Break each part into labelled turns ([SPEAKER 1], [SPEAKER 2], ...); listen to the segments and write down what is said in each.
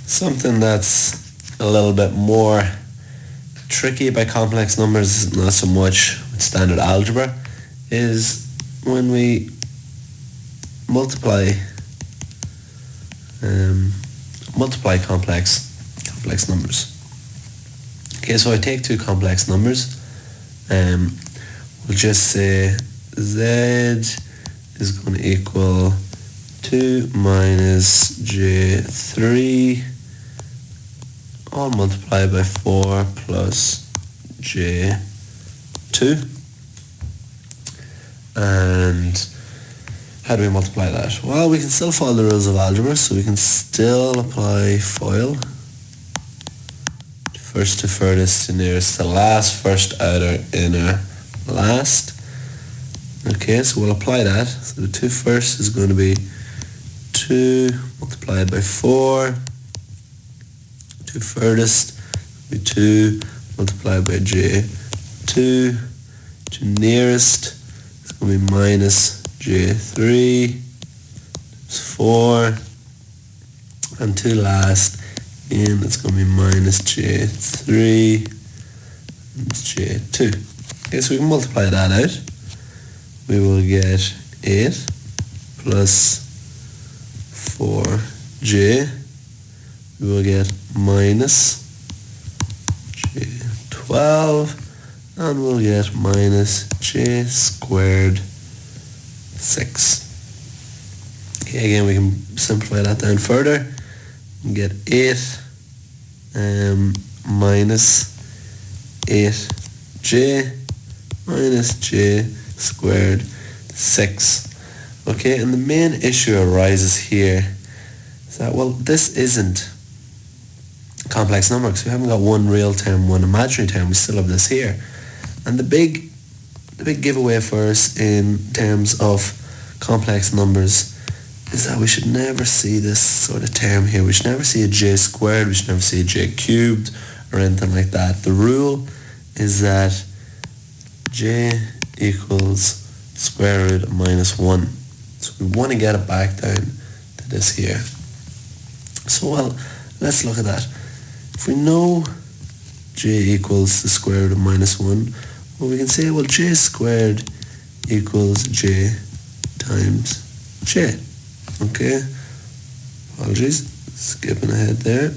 [SPEAKER 1] Something that's a little bit more tricky about complex numbers, not so much with standard algebra, is when we multiply complex numbers. Okay, so I take two complex numbers. We'll just say z is going to equal 2 minus j3 all multiplied by 4 plus j2. And how do we multiply that? Well, we can still follow the rules of algebra, so we can still apply FOIL. First to furthest to nearest to last, first outer inner last. Okay, so we'll apply that. So the 2 first is going to be 2 multiplied by 4. 2 furthest will be 2 multiplied by j2. 2 nearest is going to be minus j3. It's 4. And 2 last, and it's going to be minus j3 and j2. Okay, so we can multiply that out. We will get 8 plus 4j. We will get minus j12, and we'll get minus j squared 6. Okay, again, we can simplify that down further and get 8 minus 8j minus j squared 6. Okay, and the main issue arises here is that, well, this isn't a complex number because we haven't got one real term, one imaginary term. We still have this here. And the big giveaway for us in terms of complex numbers is that we should never see this sort of term here. We should never see a j squared, we should never see a j cubed or anything like that. The rule is that j equals square root of minus 1. So we want to get it back down to this here. So, well, let's look at that. If we know j equals the square root of minus 1, well, we can say, well, j squared equals j times j. Okay, apologies, skipping ahead there.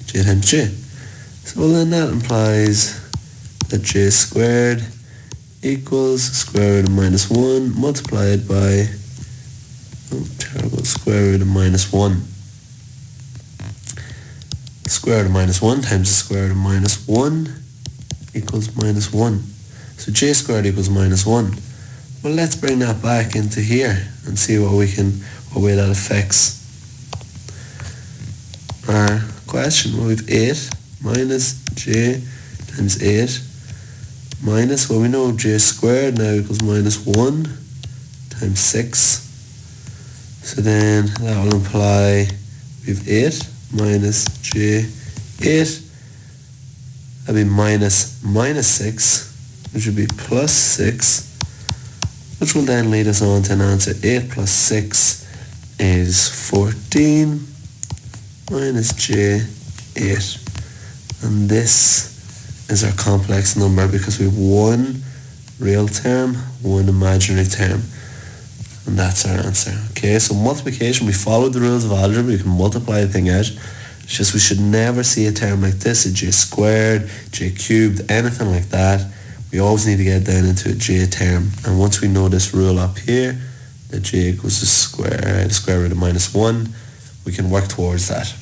[SPEAKER 1] J times j. So, well, then that implies that j squared equals square root of minus 1 multiplied by, square root of minus 1. Square root of minus 1 times the square root of minus 1 equals minus 1. So j squared equals minus 1. Well, let's bring that back into here and see what way that affects our question. Well, we have 8 minus j times 8 minus, well, we know j squared now equals minus 1 times 6. So then that will imply we have 8 minus j 8. That would be minus 6, which would be plus 6, which will then lead us on to an answer. 8 plus 6 is 14 minus j 8. And this is our complex number because we have one real term, one imaginary term. And that's our answer. Okay, so multiplication, we followed the rules of algebra. You can multiply the thing out. It's just we should never see a term like this, a j squared, j cubed, anything like that. We always need to get down into a j term. And once we know this rule up here, that j equals the square root of minus 1, we can work towards that.